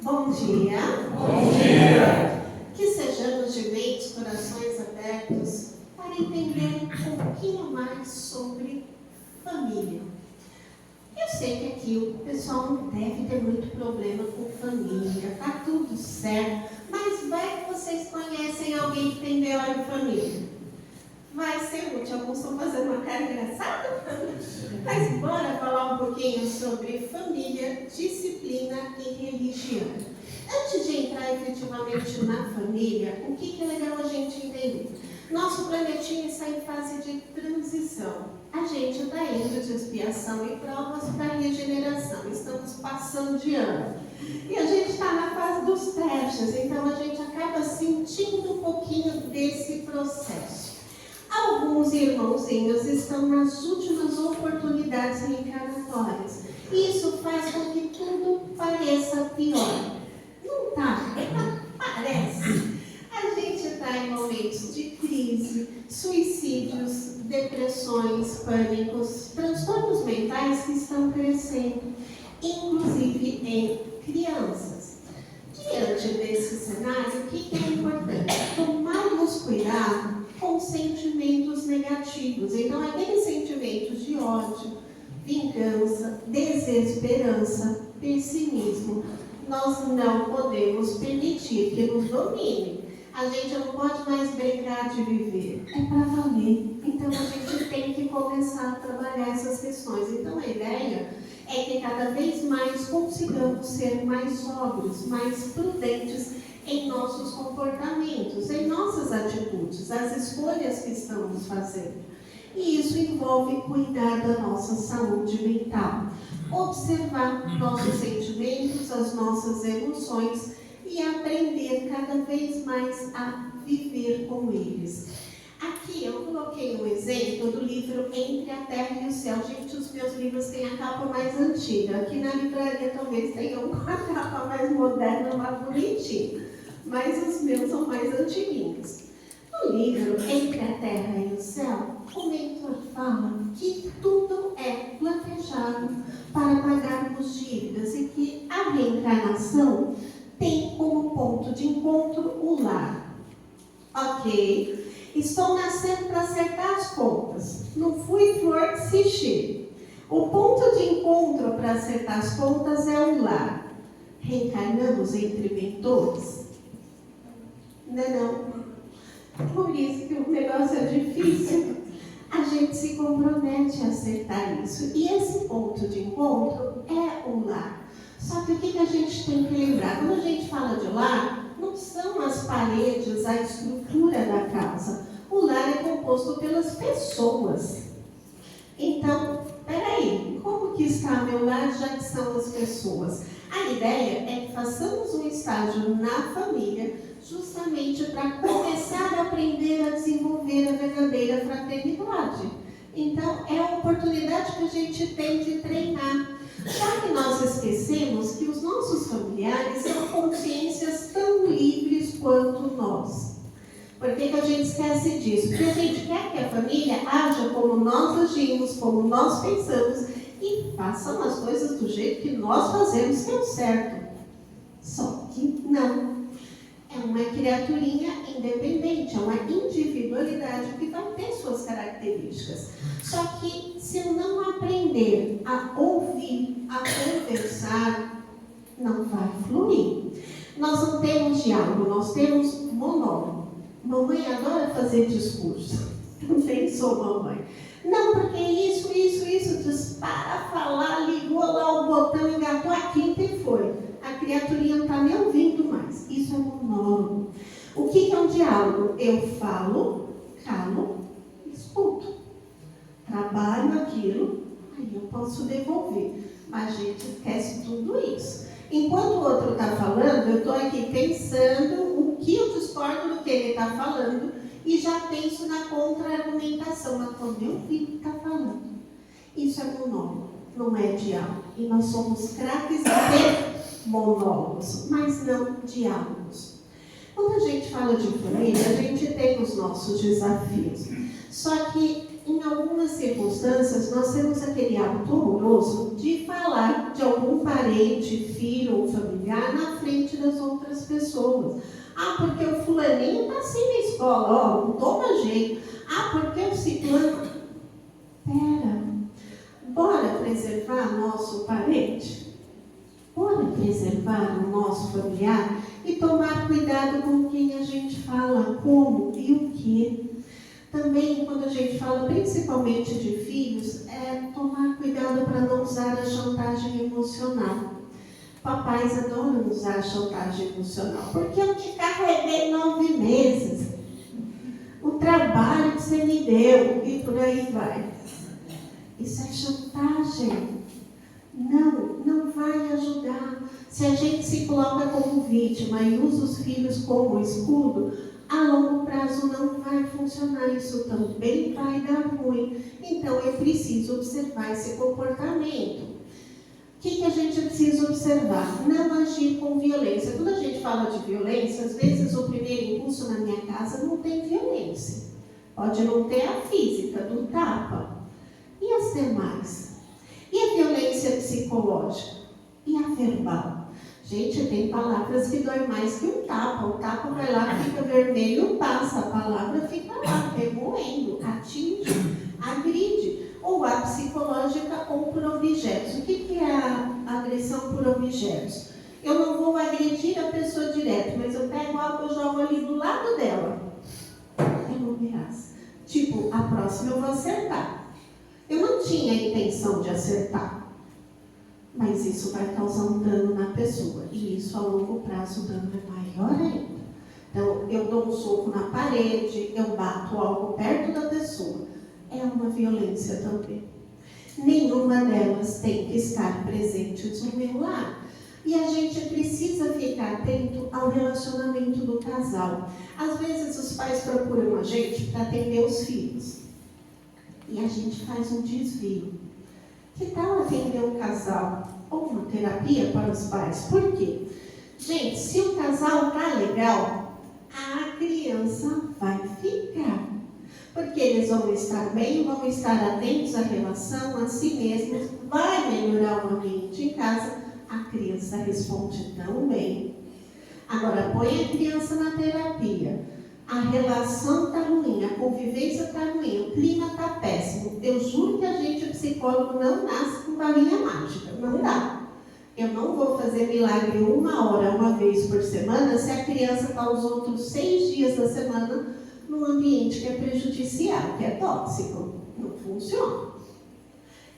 Bom dia. Bom dia. Que sejamos de mentes, corações abertos para entender um pouquinho mais sobre família. Eu sei que aqui o pessoal não deve ter muito problema com família, tá tudo certo, mas vai que vocês conhecem alguém que tem BO em família. Vai ser útil, alguns estão fazendo uma cara engraçada, mas bora falar um pouquinho sobre família, disciplina e religião. Antes de entrar efetivamente na família, o que é legal a gente entender? Nosso planetinha está em fase de transição. A gente está indo de expiação e provas para regeneração. Estamos passando de ano. E a gente está na fase dos testes, então a gente acaba sentindo um pouquinho desse processo. Alguns irmãozinhos estão nas últimas oportunidades reencarnatórias. Isso faz com que tudo pareça pior. Não tá? Parece. A gente está em momentos de crise, suicídios, depressões, pânicos, transtornos mentais que estão crescendo, inclusive em crianças. Diante desse cenário, o que é importante? Tomarmos cuidado com sentimentos negativos. Então, aqueles sentimentos de ódio, vingança, desesperança, pessimismo, nós não podemos permitir que nos domine. A gente não pode mais brincar de viver. É para valer. Então, a gente tem que começar a trabalhar essas questões. Então, a ideia é que cada vez mais consigamos ser mais sóbrios, mais prudentes em nossos comportamentos, em nossas atitudes, as escolhas que estamos fazendo. E isso envolve cuidar da nossa saúde mental, observar nossos sentimentos, as nossas emoções e aprender cada vez mais a viver com eles. Aqui eu coloquei um exemplo do livro Entre a Terra e o Céu. Gente, os meus livros têm a capa mais antiga. Aqui na livraria talvez tenham uma capa mais moderna, mais bonitinha. Mas os meus são mais antiguinhos. No livro Entre a Terra e o Céu, o mentor fala que tudo é planejado para pagarmos dívidas e que a reencarnação tem como ponto de encontro o lar. Ok. Estou nascendo para acertar as contas. Não fui flor que se cheire. O ponto de encontro para acertar as contas é o lar. Reencarnamos entre mentores? Não. Por isso que o negócio é difícil. A gente se compromete a acertar isso. E esse ponto de encontro é o lar. Só que o que a gente tem que lembrar? Quando a gente fala de lar, não são as paredes, a estrutura da casa. O lar é composto pelas pessoas. Então, peraí, como que está meu lar, já que são as pessoas? A ideia é que façamos um estágio na família, justamente para começar a aprender a desenvolver a verdadeira fraternidade. Então, é a oportunidade que a gente tem de treinar. Só que nós esquecemos que os nossos familiares são consciências tão livres quanto nós. Por que a gente esquece disso? Porque a gente quer que a família haja como nós agimos, como nós pensamos e façam as coisas do jeito que nós fazemos, que é o certo. Só que não. É uma criaturinha independente, é uma individualidade que vai ter suas características. Só que se eu não aprender a ouvir, a conversar, não vai fluir. Nós não temos diálogo, nós temos monólogo. Mamãe adora fazer discurso. Também sou mamãe. Não, porque isso, para falar, ligou lá o botão, engatou a quinta e foi. A criaturinha não está nem ouvindo mais. Isso é monólogo. O que é um diálogo? Eu falo, calo, escuto. Trabalho aquilo, aí eu posso devolver. Mas a gente esquece tudo isso. Enquanto o outro está falando, eu estou aqui pensando o que eu discordo do que ele está falando e já penso na contra-argumentação. Mas estou nem ouvindo o que está falando. Isso é monólogo, não é diálogo. E nós somos craques em ter monólogos, mas não diálogos. Quando a gente fala de família, a gente tem os nossos desafios. Só que, em algumas circunstâncias, nós temos aquele hábito horroroso de falar de algum parente parente, filho ou familiar na frente das outras pessoas. Ah, porque o fulaninho está assim na escola, ó, não toma jeito. Ah, porque o ciclano... Pera, bora preservar nosso parente? Bora preservar o nosso familiar e tomar cuidado com quem a gente fala, como e o que. Também, quando a gente fala principalmente de filhos, é tomar cuidado para não usar a chantagem emocional. Papais adoram usar a chantagem emocional, porque eu te carreguei 9 meses. O trabalho que você me deu, e por aí vai. Isso é chantagem. Não vai ajudar. Se a gente se coloca como vítima e usa os filhos como escudo, a longo prazo não vai funcionar. Isso também vai dar ruim. Então, eu preciso observar esse comportamento. O que a gente precisa observar? Não agir com violência. Quando a gente fala de violência, às vezes o primeiro impulso na minha casa não tem violência. Pode não ter a física, do tapa. E as demais? E a violência psicológica? E a verbal? Gente, tem palavras que dói mais que um tapa. O tapa vai lá, fica vermelho, passa. A palavra fica lá, remoendo, atinge, agride. Ou a psicológica ou por objetos. O que é a agressão por objetos? Eu não vou agredir a pessoa direto, mas eu pego algo e jogo ali do lado dela. É uma ameaça. Tipo, a próxima eu vou acertar. Eu não tinha a intenção de acertar, mas isso vai causar um dano na pessoa. E isso a longo prazo o dano é maior ainda. Então, eu dou um soco na parede, eu bato algo perto da pessoa. É uma violência também. Nenhuma delas tem que estar presente no meu lar. E a gente precisa ficar atento ao relacionamento do casal. Às vezes os pais procuram a gente para atender os filhos. E a gente faz um desvio. Que tal atender o casal? Ou uma terapia para os pais? Por quê? Gente, se o casal está legal, a criança vai ficar. Porque eles vão estar bem, vão estar atentos à relação, a si mesmos, vai melhorar o ambiente em casa, a criança responde tão bem. Agora, põe a criança na terapia, a relação está ruim, a convivência está ruim, o clima está péssimo. Eu juro que a gente, psicólogo, não nasce com varinha mágica, não dá. Eu não vou fazer milagre 1 hora, uma vez por semana, se a criança está os outros 6 dias da semana num ambiente que é prejudicial, que é tóxico. Não funciona.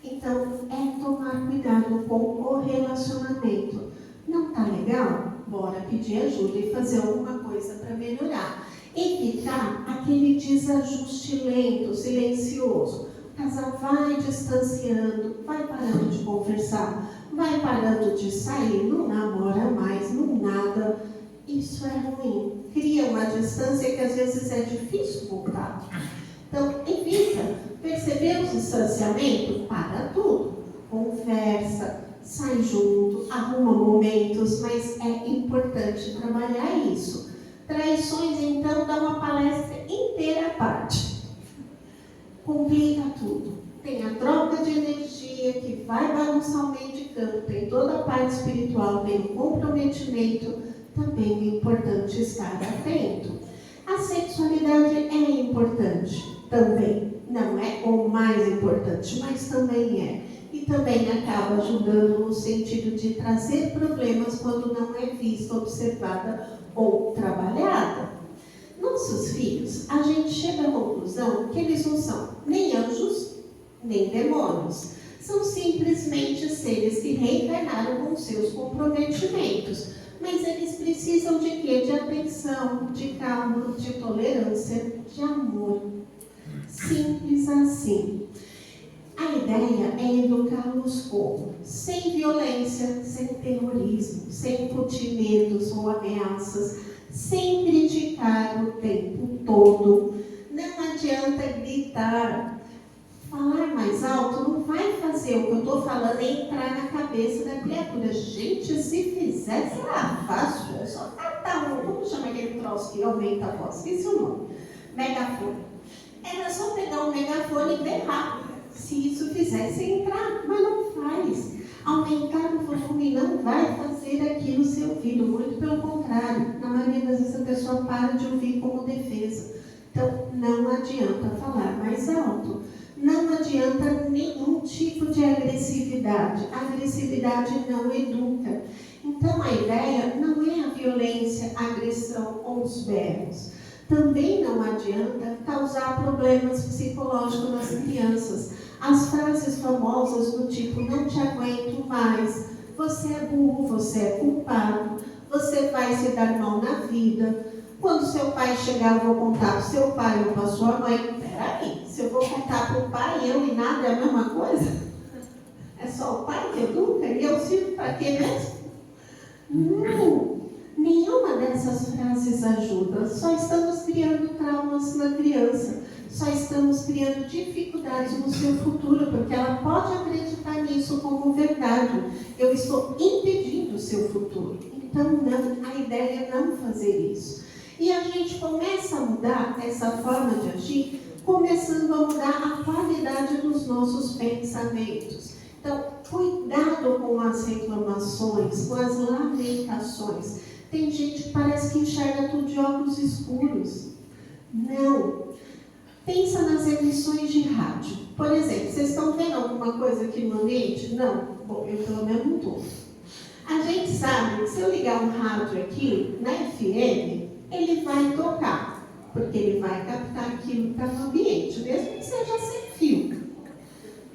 Então, é tomar cuidado com o relacionamento. Não está legal? Bora pedir ajuda e fazer alguma coisa para melhorar. Evitar aquele desajuste lento, silencioso. O casal vai distanciando, vai parando de conversar, vai parando de sair, não namora mais, não nada. Isso é ruim. Cria uma distância que às vezes é difícil voltar. Então, evita. Percebeu o distanciamento? Para tudo. Conversa, sai junto, arruma momentos, mas é importante trabalhar isso. Traições, então, dá uma palestra inteira à parte. Complica tudo. Tem a troca de energia que vai bagunçar o meio de campo, tem toda a parte espiritual, tem o comprometimento. Também é importante estar atento. A sexualidade é importante também. Não é o mais importante, mas também é. E também acaba ajudando no sentido de trazer problemas quando não é vista, observada ou trabalhada. Nossos filhos, a gente chega à conclusão que eles não são nem anjos, nem demônios. São simplesmente seres que reencarnaram com seus comprometimentos. Mas eles precisam de quê? De atenção, de calma, de tolerância, de amor. Simples assim. A ideia é educá-los como? Sem violência, sem terrorismo, sem incutir medos ou ameaças, sem criticar o tempo todo. Não adianta gritar. Falar mais alto não vai fazer o que eu estou falando entrar na cabeça da criatura. Gente, se fizesse, fácil. É só catar como chama aquele troço que aumenta a voz? Esqueci o nome. Megafone. Era só pegar um megafone e berrar. Se isso fizesse entrar, mas não faz. Aumentar o volume não vai fazer aquilo ser ouvido, muito pelo contrário. Na maioria das vezes a pessoa para de ouvir como defesa. Então, não adianta falar mais alto. Não adianta nenhum tipo de agressividade. A agressividade não educa. Então, a ideia não é a violência, a agressão ou os berros. Também não adianta causar problemas psicológicos nas crianças. As frases famosas do tipo, não te aguento mais, você é burro, você é culpado, você vai se dar mal na vida. Quando seu pai chegar, eu vou contar para o seu pai ou para a sua mãe. Peraí, se eu vou contar para o pai, eu e nada é a mesma coisa? É só o pai que educa e eu sirvo para quê mesmo? Não, nenhuma dessas frases ajuda. Só estamos criando traumas na criança. Só estamos criando dificuldades no seu futuro, porque ela pode acreditar nisso como verdade. Eu estou impedindo o seu futuro. Então, não, a ideia é não fazer isso. E a gente começa a mudar essa forma de agir, começando a mudar a qualidade dos nossos pensamentos. Então, cuidado com as reclamações, com as lamentações. Tem gente que parece que enxerga tudo de óculos escuros. Não. Pensa nas emissões de rádio. Por exemplo, vocês estão vendo alguma coisa aqui no ambiente? Não? Bom, eu pelo menos não estou. A gente sabe que se eu ligar um rádio aqui, na FM, ele vai tocar, porque ele vai captar aquilo que está no ambiente, mesmo que seja sem fio.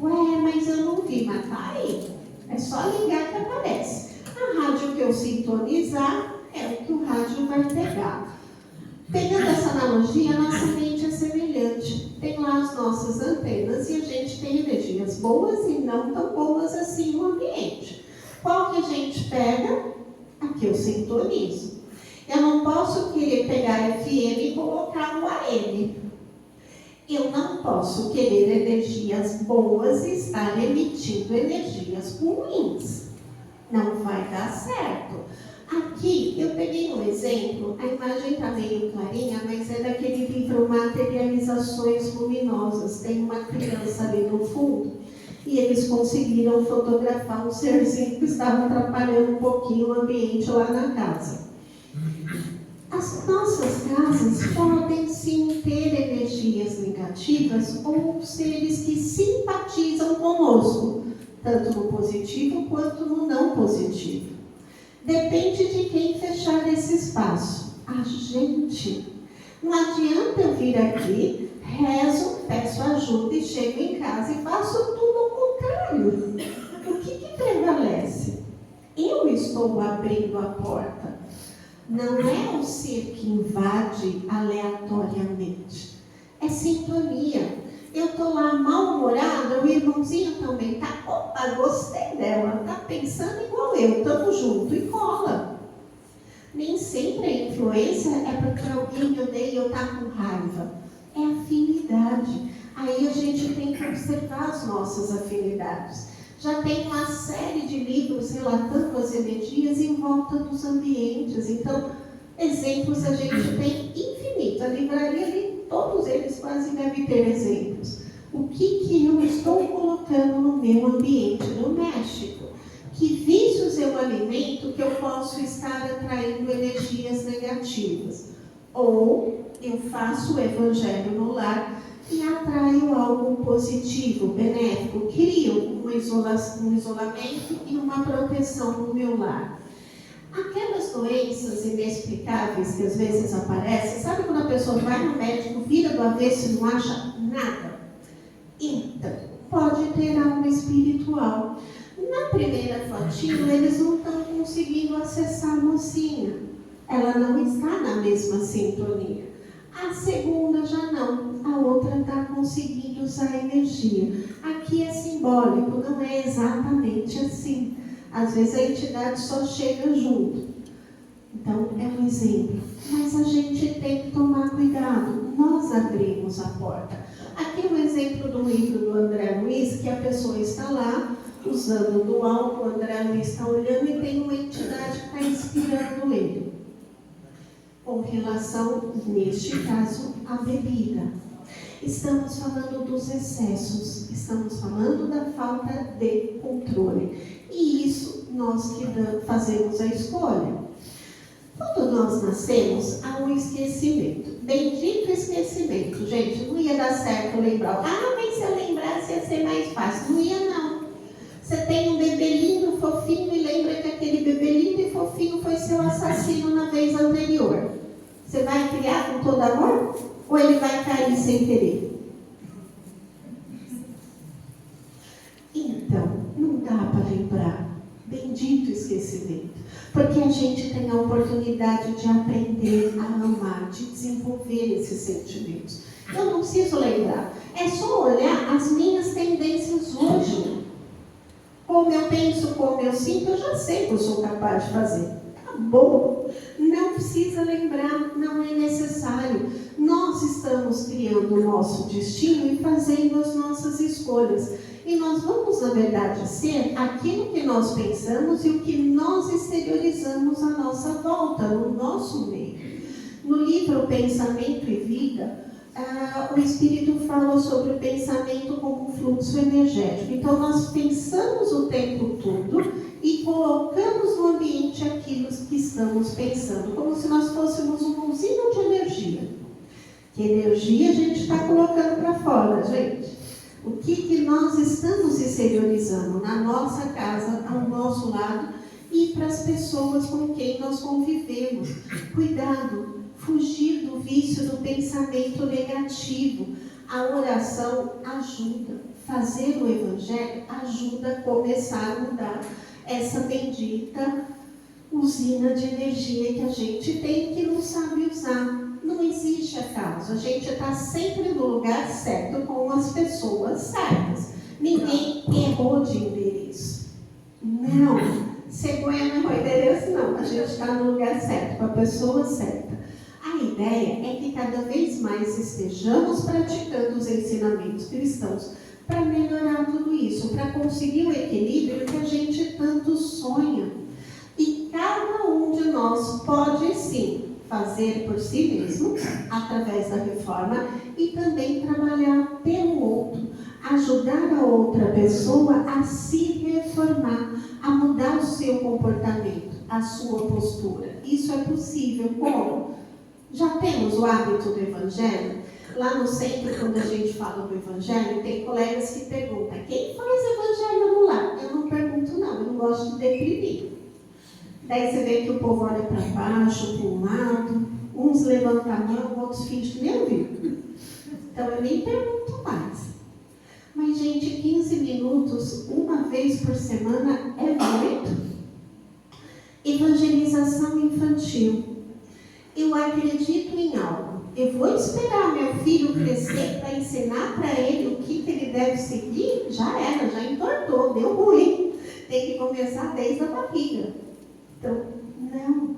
Ué, mas eu não vi, mas tá aí. É só ligar que aparece. A rádio que eu sintonizar é o que o rádio vai pegar. Pegando essa analogia, a nossa mente é semelhante. Tem lá as nossas antenas e a gente tem energias boas e não tão boas assim no ambiente. Qual que a gente pega? A que eu sintonizo. Eu não posso querer pegar FM e colocar no AM. Eu não posso querer energias boas e estar emitindo energias ruins. Não vai dar certo. Aqui eu peguei um exemplo, a imagem está meio clarinha, mas é daquele livro Materializações Luminosas. Tem uma criança ali no fundo e eles conseguiram fotografar um serzinho que estava atrapalhando um pouquinho o ambiente lá na casa. As nossas casas podem sim ter energias negativas ou seres que simpatizam conosco, tanto no positivo quanto no não positivo. Depende de quem fechar esse espaço. A gente. Não adianta eu vir aqui, rezo, peço ajuda e chego em casa e faço tudo ao contrário. O que prevalece? Eu estou abrindo a porta. Não é o ser que invade aleatoriamente. É sintonia. Eu estou lá mal-humorada, o irmãozinho também está. Opa, gostei dela, está pensando igual eu, estamos juntos e cola. Nem sempre a influência é porque alguém me odeia e eu estou com raiva. É afinidade. Aí a gente tem que observar as nossas afinidades. Já tem uma série de livros relatando as energias em volta dos ambientes. Então, exemplos a gente tem infinitos. A livraria ali, todos eles quase devem ter exemplos. O que eu estou colocando no meu ambiente doméstico? Que vícios eu alimento que eu posso estar atraindo energias negativas? Ou eu faço o evangelho no lar e atraio algo positivo, benéfico, crio um isolamento e uma proteção no meu lar. Aquelas doenças inexplicáveis que às vezes aparecem, sabe quando a pessoa vai no médico, vira do avesso e não acha nada? Então, pode ter algo espiritual. Na primeira fotinho, eles não estão conseguindo acessar a mocinha. Ela não está na mesma sintonia. A segunda já não. A outra está conseguindo usar a energia. Aqui é simbólico, não é exatamente assim. Às vezes a entidade só chega junto. Então, é um exemplo. Mas a gente tem que tomar cuidado. Nós abrimos a porta. Aqui é um exemplo do livro do André Luiz, que a pessoa está lá, usando do álcool, o André Luiz está olhando e tem uma entidade que está inspirando ele. Com relação, neste caso, à bebida. Estamos falando dos excessos, estamos falando da falta de controle. E isso nós que fazemos a escolha. Quando nós nascemos, há um esquecimento. Bendito esquecimento. Gente, não ia dar certo lembrar. Mas se eu lembrasse ia ser mais fácil. Não ia, não. Você tem um bebê lindo, fofinho, e lembra que aquele bebê lindo e fofinho foi seu assassino na vez anterior. Você vai criar com todo amor? Ou ele vai cair sem querer? Então, não dá para lembrar. Bendito esquecimento. Porque a gente tem a oportunidade de aprender a amar, de desenvolver esses sentimentos. Eu não preciso lembrar. É só olhar as minhas tendências hoje. Como eu penso, como eu sinto, eu já sei que eu sou capaz de fazer. Acabou. Não precisa lembrar, não é necessário. Nós estamos criando o nosso destino e fazendo as nossas escolhas. E nós vamos, na verdade, ser aquilo que nós pensamos e o que nós exteriorizamos à nossa volta, no nosso meio. No livro Pensamento e Vida, o Espírito fala sobre o pensamento como um fluxo energético. Então, nós pensamos o tempo todo e colocamos no ambiente aquilo que estamos pensando, como se nós fôssemos uma usina de energia. Que energia a gente está colocando para fora, gente? O que nós estamos exteriorizando na nossa casa, ao nosso lado e para as pessoas com quem nós convivemos. Cuidado, fugir do vício do pensamento negativo. A oração ajuda. Fazer o Evangelho ajuda a começar a mudar essa bendita usina de energia que a gente tem e que não sabe usar. Não existe acaso. A gente está sempre no lugar certo com as pessoas certas. Ninguém errou de endereço. Não. Cegonha não errou endereço, não. A gente está no lugar certo, com a pessoa certa. A ideia é que cada vez mais estejamos praticando os ensinamentos cristãos para melhorar tudo isso, para conseguir o equilíbrio que a gente tanto sonha. E cada um de nós pode sim fazer por si mesmo, através da reforma, e também trabalhar pelo outro, ajudar a outra pessoa a se reformar, a mudar o seu comportamento, a sua postura. Isso é possível. Como? Já temos o hábito do Evangelho? Lá no centro, quando a gente fala do Evangelho, tem colegas que perguntam: quem faz Evangelho no lar? Eu não pergunto, não. Eu não gosto de deprimir. Daí você vê que o povo olha para baixo, para um lado, uns levantam a mão, outros fingem que nem ouviram. Então eu nem pergunto mais. Mas, gente, 15 minutos, uma vez por semana, é muito. Evangelização infantil. Eu acredito em algo. Eu vou esperar meu filho crescer para ensinar para ele o que ele deve seguir? Já era, já entortou, deu ruim. Tem que começar desde a barriga. Então, não.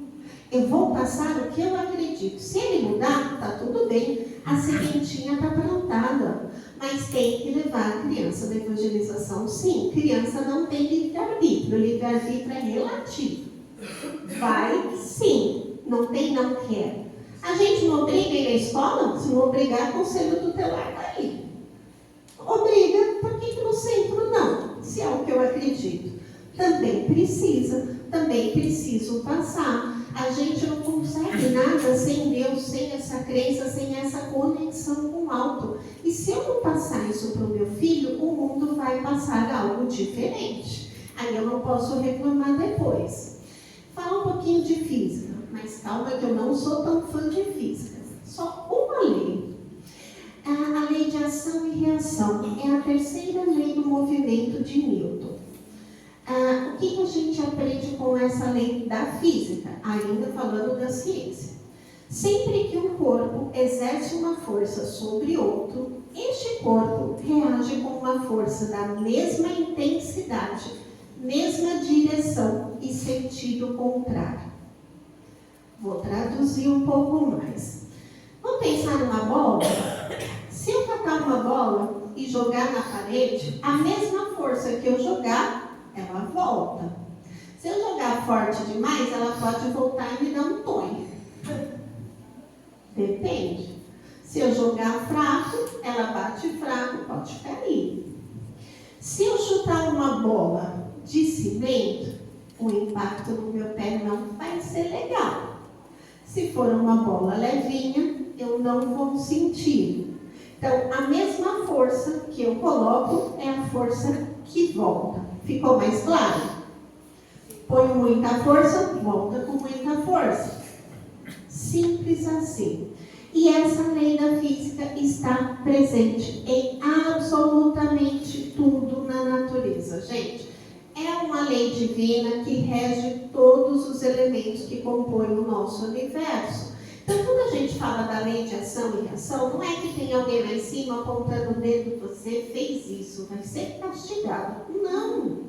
Eu vou passar o que eu acredito. Se ele mudar, está tudo bem. A sementinha está plantada. Mas tem que levar a criança na evangelização, sim. Criança não tem livre-arbítrio. Livre-arbítrio é relativo. Vai, sim. Não tem, não quer. A gente não obriga a ir na escola? Se não obrigar, conselho tutelar está aí. Obriga, por que no centro não? Se é o que eu acredito. Também preciso passar. A gente não consegue nada sem Deus, sem essa crença, sem essa conexão com o alto. E se eu não passar isso para o meu filho, o mundo vai passar algo diferente. Aí eu não posso reclamar depois. Fala um pouquinho de física, mas calma que eu não sou tão fã de física. Só uma lei. A lei de ação e reação é a terceira lei do movimento de Newton. O que a gente aprende com essa lei da física? Ainda falando da ciência. Sempre que um corpo exerce uma força sobre outro, este corpo reage com uma força da mesma intensidade, mesma direção e sentido contrário. Vou traduzir um pouco mais. Vamos pensar numa bola? Se eu catar uma bola e jogar na parede, a mesma força que eu jogar, ela volta. Se eu jogar forte demais, ela pode voltar e me dar um tonho. Depende. Se eu jogar fraco, ela bate fraco, pode cair. Se eu chutar uma bola de cimento, o impacto no meu pé não vai ser legal. Se for uma bola levinha, eu não vou sentir. Então, a mesma força que eu coloco é a força que volta. Ficou mais claro? Põe muita força, volta com muita força. Simples assim. E essa lei da física está presente em absolutamente tudo na natureza, gente. É uma lei divina que rege todos os elementos que compõem o nosso universo. Então, quando a gente fala da lei de ação e reação, não é que tem alguém lá em cima apontando o dedo, você fez isso, vai ser castigado. Não.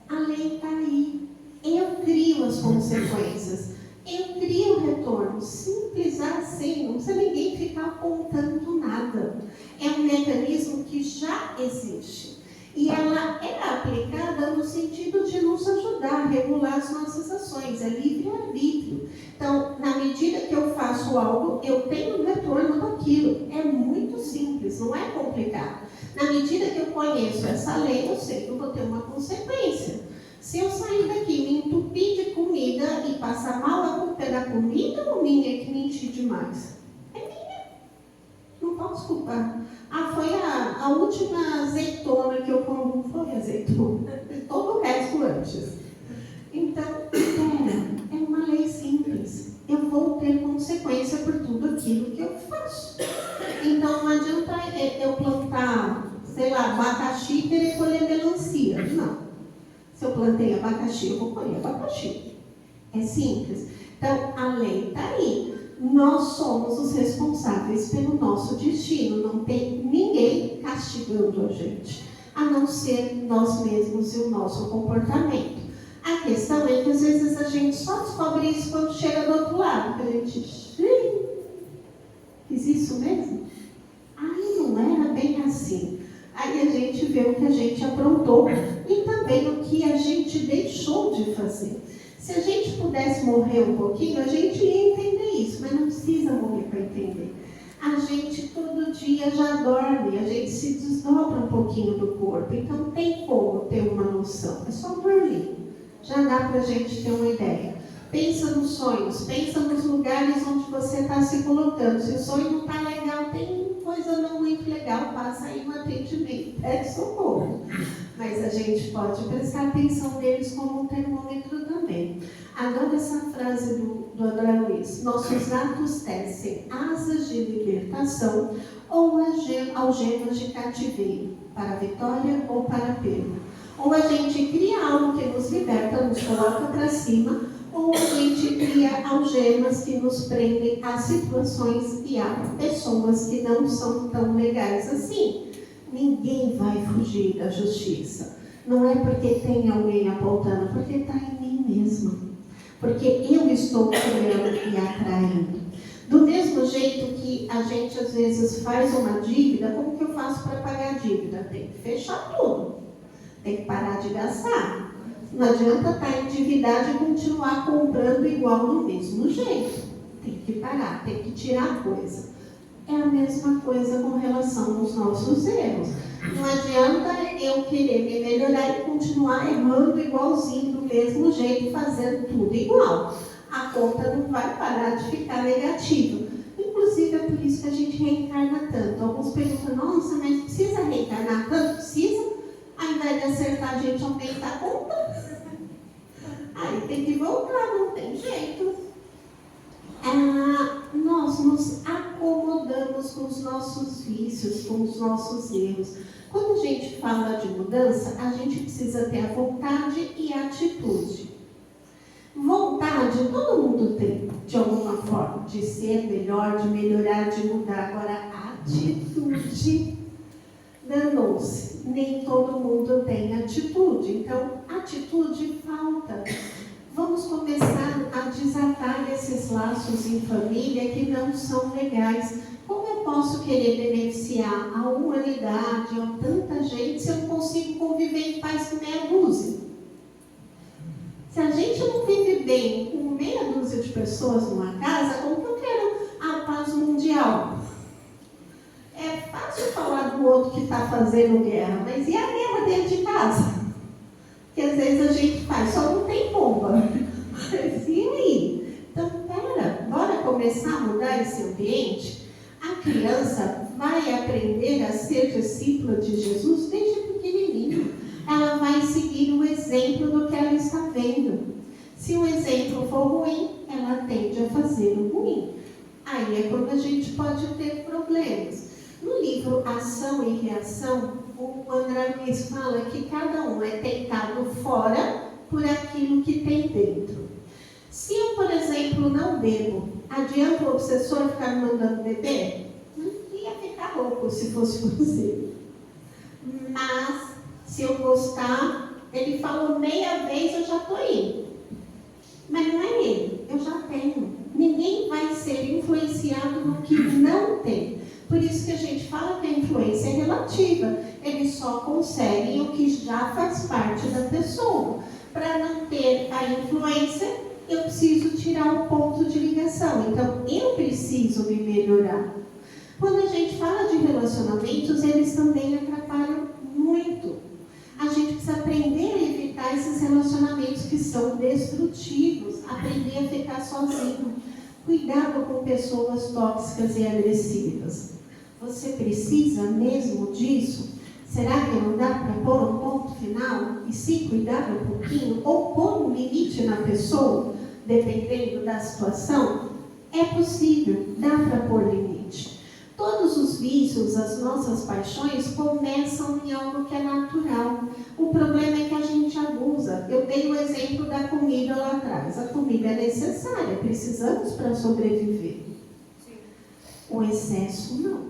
A lei está aí. Eu crio as consequências. Eu crio o retorno. Simples assim. Não precisa ninguém ficar apontando nada. É um mecanismo que já existe. E ela é aplicada no sentido de nos ajudar a regular as nossas ações. É livre-arbítrio. Então, na medida que eu faço algo, eu tenho um retorno daquilo. É muito simples, não é complicado. Na medida que eu conheço essa lei, eu sei que eu vou ter uma consequência. Se eu sair daqui, me entupir de comida e passar mal, a culpa é da comida ou minha que me enchi demais? É minha. Não posso culpar. Foi a última azeitona que eu comi. Não foi azeitona. Todo o resto antes. Então, é uma lei simples. Eu vou ter consequência por tudo aquilo que eu faço. Então, não adianta eu plantar, sei lá, abacaxi e querer colher melancia. Não. Se eu plantei abacaxi, eu vou colher abacaxi. É simples. Então, a lei está aí. Nós somos os responsáveis pelo nosso destino. Não tem ninguém castigando a gente, a não ser nós mesmos e o nosso comportamento. A questão é que às vezes a gente só descobre isso quando chega do outro lado. Que a gente, fiz isso mesmo? Não era bem assim. Aí a gente vê o que a gente aprontou e também o que a gente deixou de fazer. Se a gente pudesse morrer um pouquinho, a gente ia entender isso, mas não precisa morrer para entender. A gente todo dia já dorme, a gente se desdobra um pouquinho do corpo, então tem como ter uma noção, é só dormir. Já dá para a gente ter uma ideia. Pensa nos sonhos, pensa nos lugares onde você está se colocando. Se o sonho não está legal, tem coisa não muito legal, passa aí um atendimento, pede socorro. Mas a gente pode prestar atenção neles como um termômetro também. Adoro essa frase do André Luiz. Nossos atos tecem asas de libertação ou algemas de cativeiro, para a vitória ou para a perda. Ou a gente cria algo que nos liberta, nos coloca para cima, ou a gente cria algemas que nos prendem a situações e a pessoas que não são tão legais assim. Ninguém vai fugir da justiça. Não é porque tem alguém apontando, porque está em mim mesma. Porque eu estou criando e atraindo. Do mesmo jeito que a gente às vezes faz uma dívida, como que eu faço para pagar a dívida? Tem que fechar tudo. Tem que parar de gastar. Não adianta estar endividado e continuar comprando igual do mesmo jeito. Tem que parar, tem que tirar coisa. É a mesma coisa com relação aos nossos erros. Não adianta eu querer me melhorar e continuar errando igualzinho, do mesmo jeito, fazendo tudo igual. A conta não vai parar de ficar negativa. Inclusive, é por isso que a gente reencarna tanto. Alguns perguntam, nossa, mas precisa reencarnar tanto? Precisa? Ao invés de acertar, a gente aumenta a conta. Aí tem que voltar, não tem jeito. Nós nos acomodamos com os nossos vícios, com os nossos erros. Quando a gente fala de mudança, a gente precisa ter a vontade e a atitude. Vontade, todo mundo tem, de alguma forma, de ser melhor, de melhorar, de mudar. Agora, atitude, danou-se. Nem todo mundo tem atitude. Então, atitude falta. Vamos começar a desatar esses laços em família que não são legais. Como eu posso querer beneficiar a humanidade, a tanta gente, se eu não consigo conviver em paz com meia dúzia? Se a gente não vive bem com meia dúzia de pessoas numa casa, como que eu quero a paz mundial? É fácil falar do outro que está fazendo guerra, mas e a guerra dentro de casa? Quer dizer, vezes a gente faz, só não tem bomba. Mas e aí? Então, bora começar a mudar esse ambiente? A criança vai aprender a ser discípula de Jesus desde pequenininho. Ela vai seguir o exemplo do que ela está vendo. Se o exemplo for ruim, ela tende a fazer o ruim. Aí é quando a gente pode ter problemas. No livro Ação e Reação, o André Luiz fala que cada um é tentado fora por aquilo que tem dentro. Se eu, por exemplo, não bebo, adianta o obsessor ficar me mandando beber? Não ia ficar louco se fosse possível. Mas, se eu gostar, ele falou meia vez, eu já estou indo. Mas não é ele, eu já tenho. Ninguém vai ser influenciado no que não tem. Por isso que a gente fala que a influência é relativa. Eles só conseguem o que já faz parte da pessoa. Para não ter a influência, eu preciso tirar o ponto de ligação. Então, eu preciso me melhorar. Quando a gente fala de relacionamentos, eles também atrapalham muito. A gente precisa aprender a evitar esses relacionamentos que são destrutivos. Aprender a ficar sozinho. Cuidado com pessoas tóxicas e agressivas. Você precisa mesmo disso? Será que não dá para pôr um ponto final e se cuidar um pouquinho? Ou pôr um limite na pessoa, dependendo da situação? É possível, dá para pôr limite. Todos os vícios, as nossas paixões, começam em algo que é natural. O problema é que a gente abusa. Eu dei o exemplo da comida lá atrás. A comida é necessária, precisamos para sobreviver. Sim. O excesso, não.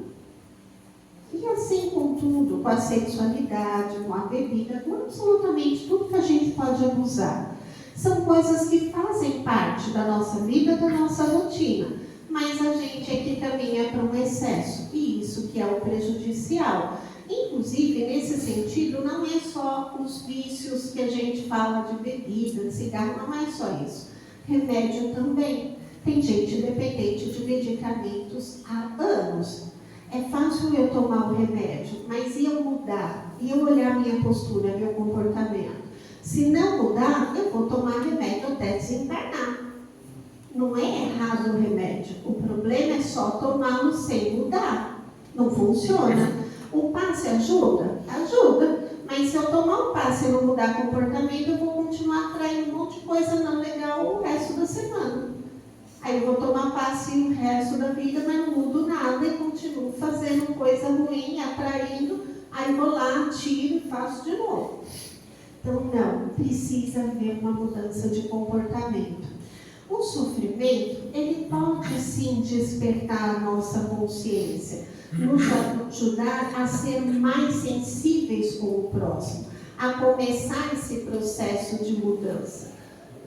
E assim com tudo, com a sexualidade, com a bebida, com absolutamente tudo que a gente pode abusar. São coisas que fazem parte da nossa vida, da nossa rotina. Mas a gente é que caminha para um excesso. E isso que é o prejudicial. Inclusive, nesse sentido, não é só os vícios que a gente fala de bebida, de cigarro, não é só isso. Remédio também. Tem gente dependente de medicamentos há anos. É fácil eu tomar o remédio, mas e eu mudar? E eu olhar minha postura, meu comportamento? Se não mudar, eu vou tomar remédio até desencarnar. Não é errado o remédio. O problema é só tomá-lo sem mudar. Não funciona. O passe ajuda? Ajuda. Mas se eu tomar um passe e não mudar comportamento, eu vou continuar atraindo um monte de coisa não legal o resto da semana. Aí eu vou tomar passe o resto da vida, mas não mudo nada e continuo fazendo coisa ruim, atraindo. Aí vou lá, tiro e faço de novo. Então, não. Precisa haver uma mudança de comportamento. O sofrimento, ele pode sim despertar a nossa consciência, nos ajudar a ser mais sensíveis com o próximo, a começar esse processo de mudança.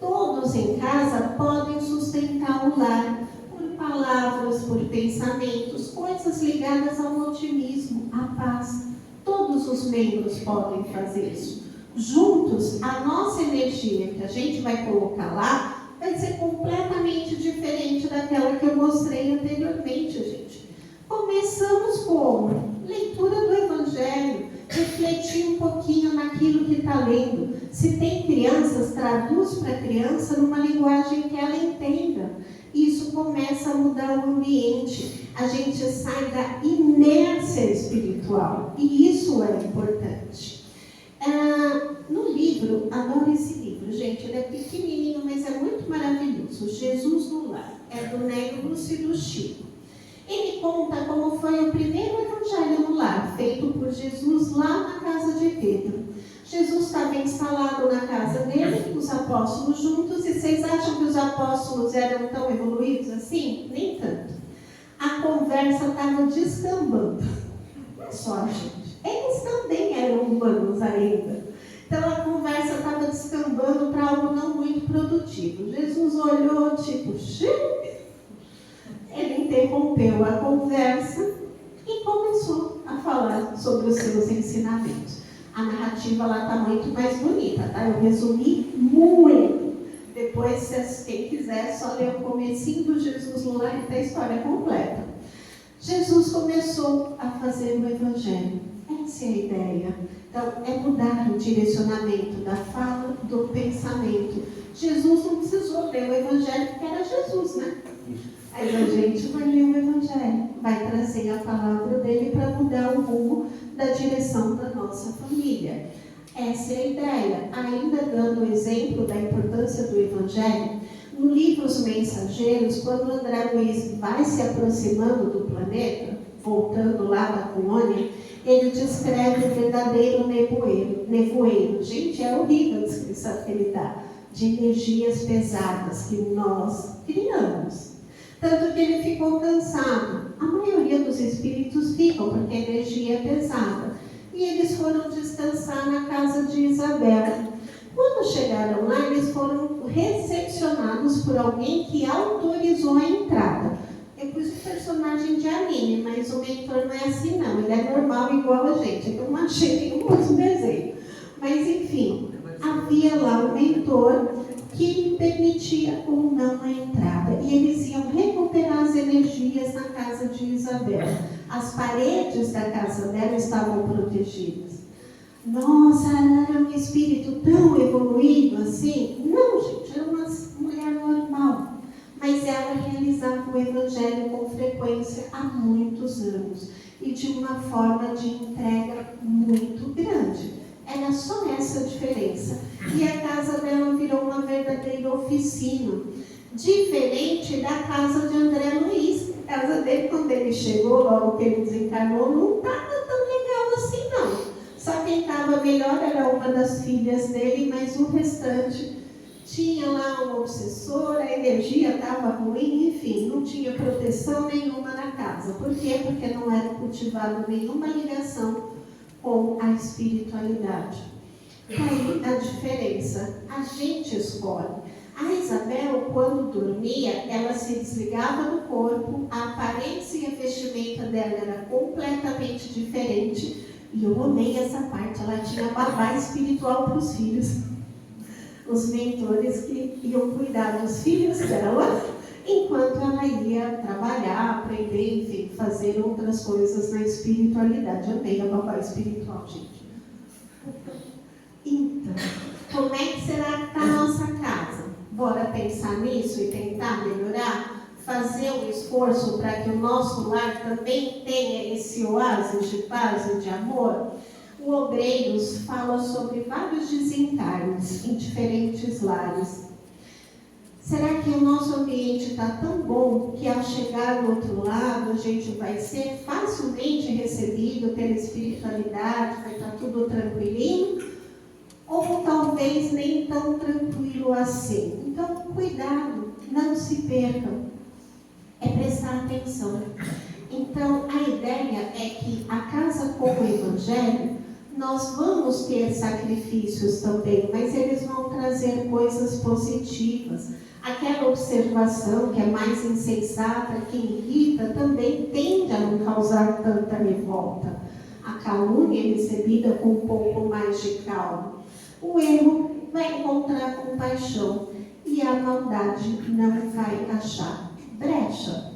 Todos em casa podem sustentar o lar por palavras, por pensamentos, coisas ligadas ao otimismo, à paz. Todos os membros podem fazer isso. Juntos, a nossa energia que a gente vai colocar lá vai ser completamente diferente daquela que eu mostrei anteriormente, gente. Começamos como? Leitura do Evangelho, refletir um pouquinho naquilo que está lendo. Se tem crianças, traduz para a criança numa linguagem que ela entenda. Isso começa a mudar o ambiente. A gente sai da inércia espiritual. E isso é importante. No livro, adoro esse livro, gente, ele é pequenininho, mas é muito maravilhoso. Jesus no Lar, é do Nélio Lúcido Chico. Ele conta como foi o primeiro evangelho no lar, feito por Jesus lá na casa de Pedro. Jesus estava instalado na casa dele, os apóstolos juntos, e vocês acham que os apóstolos eram tão evoluídos assim? Nem tanto. A conversa estava descambando. Não é só, gente. Eles também eram humanos ainda. Então a conversa estava descambando para algo não muito produtivo. Jesus olhou, tipo, ele interrompeu a conversa e começou a falar sobre os seus ensinamentos. A narrativa lá está muito mais bonita, tá? Eu resumi muito. Depois, quem quiser, só ler o comecinho do Jesus no Lar e a história completa. Jesus começou a fazer o evangelho. É Essa é a ideia. Então, é mudar o direcionamento da fala, do pensamento. Jesus não precisou ler o Evangelho, porque era Jesus, né? Aí a gente vai ler o Evangelho, vai trazer a palavra dele para mudar o rumo da direção da nossa família. Essa é a ideia. Ainda dando o exemplo da importância do Evangelho, no livro Os Mensageiros, quando André Luiz vai se aproximando do planeta, voltando lá da colônia, ele descreve o verdadeiro nevoeiro. Gente, é horrível a descrição que ele dá, de energias pesadas que nós criamos. Tanto que ele ficou cansado. A maioria dos espíritos ficam, porque a energia é pesada. E eles foram descansar na casa de Isabel. Quando chegaram lá, eles foram recepcionados por alguém que autorizou a entrada. Eu pus um personagem de anime, mas o mentor não é assim não, ele é normal igual a gente. Eu não achei nenhum outro desenho. Mas enfim, havia lá um mentor que permitia ou não a entrada. E eles iam recuperar as energias na casa de Isabel. As paredes da casa dela estavam protegidas. Nossa, ela era um espírito tão evoluído assim? Não, gente, era uma mulher normal. Mas ela realizava o Evangelho com frequência há muitos anos. E de uma forma de entrega muito grande. Era só essa a diferença. E a casa dela virou uma verdadeira oficina. Diferente da casa de André Luiz. A casa dele, quando ele chegou, logo que ele desencarnou, não estava tão legal assim, não. Só quem estava melhor era uma das filhas dele, mas o restante tinha lá um obsessor, a energia estava ruim, enfim, não tinha proteção nenhuma na casa. Por quê? Porque não era cultivada nenhuma ligação com a espiritualidade. Aí a diferença, a gente escolhe. A Isabel, quando dormia, ela se desligava do corpo, a aparência e a vestimenta dela era completamente diferente. E eu amei essa parte, ela tinha babá espiritual para os filhos. Os mentores que iam cuidar dos filhos dela, enquanto ela ia trabalhar, aprender, enfim, fazer outras coisas na espiritualidade. Amei a babá espiritual, gente. Então, como é que será que está a nossa casa? Bora pensar nisso e tentar melhorar? Fazer um esforço para que o nosso lar também tenha esse oásis de paz e de amor? O Obreiros fala sobre vários desencarnes em diferentes lares. Será que o nosso ambiente está tão bom que ao chegar do outro lado a gente vai ser facilmente recebido pela espiritualidade, vai estar tudo tranquilinho? Ou talvez nem tão tranquilo assim? Então, cuidado, não se percam. É prestar atenção. Então, a ideia é que a casa com o Evangelho, nós vamos ter sacrifícios também, mas eles vão trazer coisas positivas. Aquela observação que é mais insensata, que irrita, também tende a não causar tanta revolta. A calúnia é recebida com um pouco mais de calma. O erro vai encontrar compaixão e a maldade não vai achar brecha.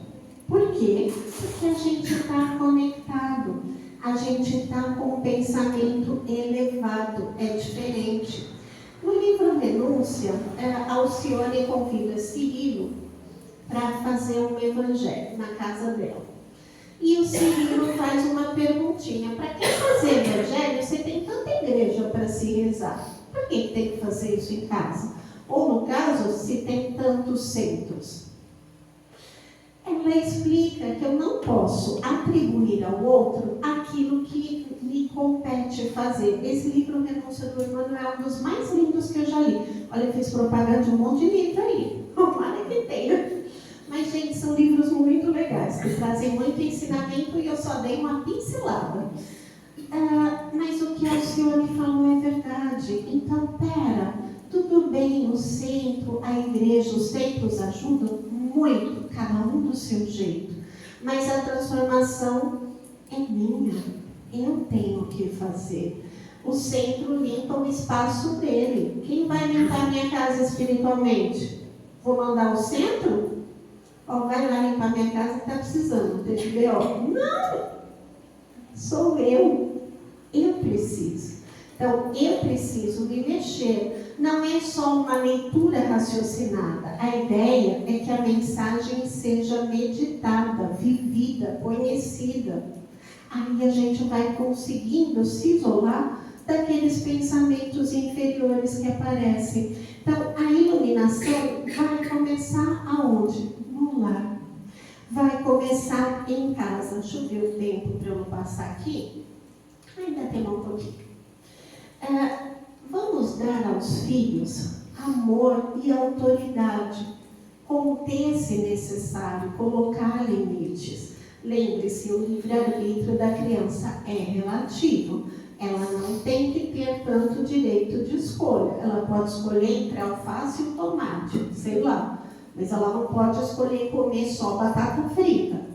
Por quê? Porque a gente está conectado, a gente está com um pensamento elevado, é diferente. No livro Renúncia, Alcione convida Cirilo para fazer um evangelho na casa dela. E o Cirilo faz uma perguntinha: para que fazer evangelho? Você tem tanta igreja para se rezar. Por que tem que fazer isso em casa? Ou, no caso, se tem tantos centros. Ela explica que eu não posso atribuir ao outro aquilo que me compete fazer. Esse livro, Renúncia do Emmanuel, é um dos mais lindos que eu já li. Olha, eu fiz propaganda de um monte de livro aí. Tomara que tenha. Mas, gente, são livros muito legais, que trazem muito ensinamento e eu só dei uma pincelada. Mas o que a Alcione falou é verdade. Então, tudo bem, o centro, a igreja, os templos ajudam muito, cada um do seu jeito. Mas a transformação é minha, eu tenho que fazer. O centro limpa o espaço dele. Quem vai limpar a minha casa espiritualmente? Vou mandar o centro? Vai lá limpar minha casa que está precisando, teve B.O. Não! Sou eu. eu preciso. Então, eu preciso me mexer. Não é só uma leitura raciocinada. A ideia é que a mensagem seja meditada, vivida, conhecida. Aí a gente vai conseguindo se isolar daqueles pensamentos inferiores que aparecem. Então, a iluminação vai começar aonde? No lar. Vai começar em casa. Deixa eu ver o tempo para eu não passar aqui. Ainda tem um pouquinho. Vamos dar aos filhos amor e autoridade, conter se necessário, colocar limites. Lembre-se, o livre-arbítrio da criança é relativo. Ela não tem que ter tanto direito de escolha. Ela pode escolher entre alface e tomate, sei lá. Mas ela não pode escolher comer só batata frita.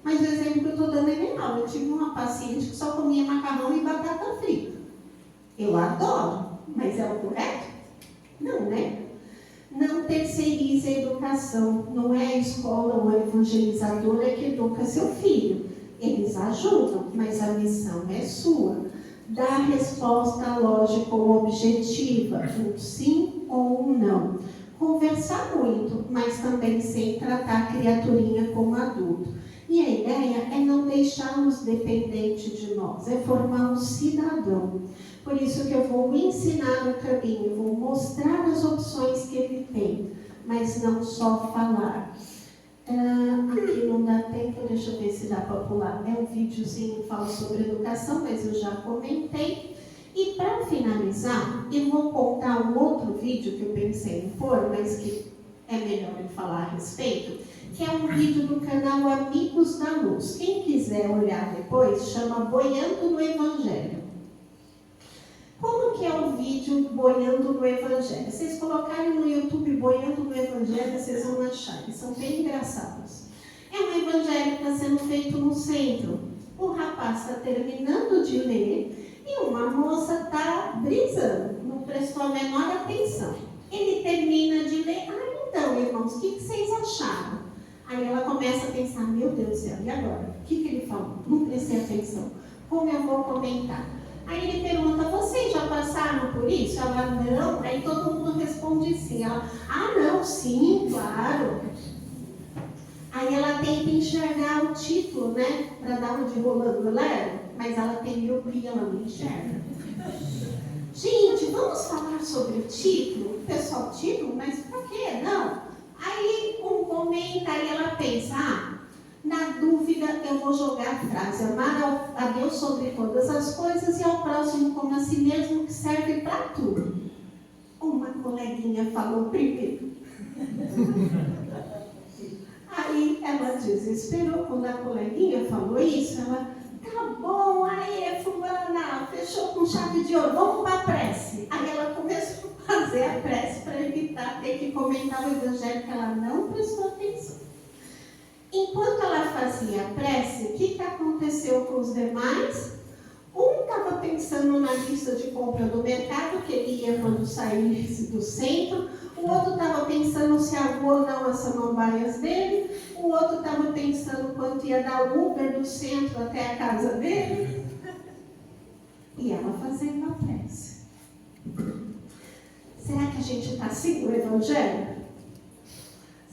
Mas o exemplo que eu estou dando é menor. Eu tive uma paciente que só comia macarrão e batata frita. Eu adoro, mas é o correto? Não, né? Não terceirize a educação. Não é a escola ou a evangelizadora que educa seu filho. Eles ajudam, mas a missão é sua. Dá a resposta lógica ou objetiva, um sim ou um não. Conversar muito, mas também sem tratar a criaturinha como adulto. E a ideia é não deixá-los dependentes de nós, é formar um cidadão. Por isso que eu vou ensinar o caminho, vou mostrar as opções que ele tem, mas não só falar. Aqui não dá tempo, deixa eu ver se dá para pular. É um videozinho que fala sobre educação, mas eu já comentei. E para finalizar, eu vou contar um outro vídeo que eu pensei em pôr, mas que é melhor eu falar a respeito, que é um vídeo do canal Amigos da Luz. Quem quiser olhar depois, chama Boiando no Evangelho. Como que é o vídeo Boiando no Evangelho? Vocês colocarem no YouTube Boiando no Evangelho, vocês vão achar. Eles são bem engraçados. É um evangelho que está sendo feito no centro. O rapaz está terminando de ler e uma moça está brisando, não prestou a menor atenção. Ele termina de ler. Então, irmãos, o que vocês acharam? Aí ela começa a pensar, meu Deus do céu, e agora? O que ele falou? Não prestei atenção. Como eu vou comentar? Aí ele pergunta, vocês já passaram por isso? Ela, não. Aí todo mundo responde sim. Ela, não, sim, claro. Aí ela tenta enxergar o título, né? Para dar uma de rolando lero, mas ela tem miopia, ela não enxerga. Gente, vamos falar sobre o título? Pessoal, título? Mas por quê? Não. Aí um comenta, aí ela pensa, na dúvida eu vou jogar a frase, amar a Deus sobre todas as coisas e ao próximo como a si mesmo, que serve para tudo. Uma coleguinha falou primeiro. Aí ela desesperou, quando a coleguinha falou isso, ela, tá bom, aí fulana, fechou com chave de ouro, vamos para a prece. Aí ela começou a fazer a prece para evitar ter que comentar o evangelho que ela não prestou atenção. Enquanto ela fazia a prece, o que aconteceu com os demais? Um estava pensando na lista de compra do mercado, que ele ia quando saísse do centro. O outro estava pensando se arrumou ou não as samambaias dele. O outro estava pensando quanto ia dar o Uber do centro até a casa dele. E ela fazendo a prece. Será que a gente está assim no Evangelho?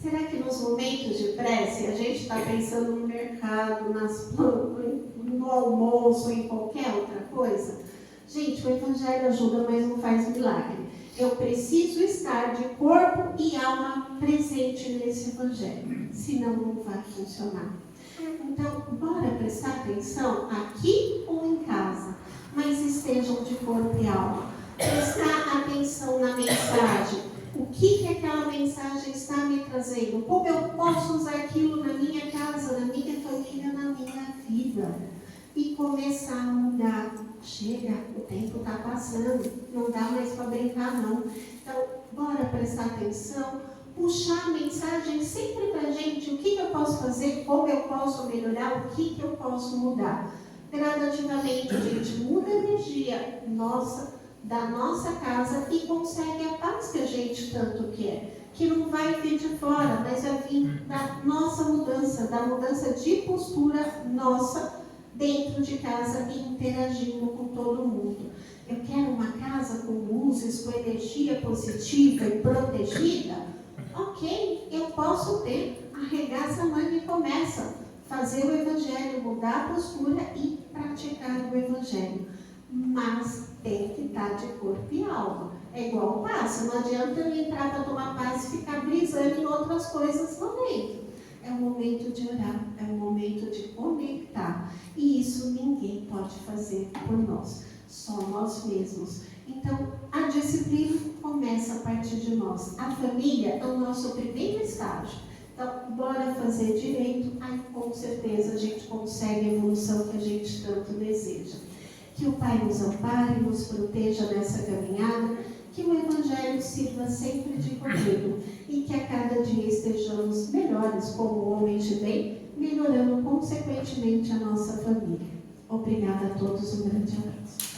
Será que nos momentos de prece a gente está pensando no mercado, nas plantas, no almoço, em qualquer outra coisa? Gente, o Evangelho ajuda, mas não faz milagre. Eu preciso estar de corpo e alma presente nesse Evangelho, senão não vai funcionar. Então, bora prestar atenção aqui ou em casa, mas estejam de corpo e alma. Prestar atenção na mensagem. O que aquela mensagem está me trazendo? Como eu posso usar aquilo na minha casa, na minha família, na minha vida? E começar a mudar. Chega, o tempo está passando, não dá mais para brincar não. Então, bora prestar atenção, puxar a mensagem sempre para a gente, o que eu posso fazer, como eu posso melhorar, o que eu posso mudar. Gradativamente a gente muda a energia da nossa casa e consegue a paz que a gente tanto quer. Que não vai vir de fora, mas vai vir da nossa mudança, da mudança de postura nossa dentro de casa e interagindo com todo mundo. Eu quero uma casa com luzes, com energia positiva e protegida. Ok, eu posso ter. Arregaça a manga e começa a fazer o Evangelho, mudar a postura e praticar o Evangelho. Mas tem que estar de corpo e alma. É igual o passe, não adianta eu entrar para tomar passe e ficar brisando em outras coisas lá dentro. É o momento de orar, é o momento de conectar. E isso ninguém pode fazer por nós, só nós mesmos. Então, a disciplina começa a partir de nós. A família é o nosso primeiro estágio. Então, bora fazer direito, aí com certeza a gente consegue a evolução que a gente tanto deseja. Que o Pai nos ampare, nos proteja nessa caminhada, que o Evangelho sirva sempre de modelo e que a cada dia estejamos melhores como homens de bem, melhorando consequentemente a nossa família. Obrigada a todos, um grande abraço.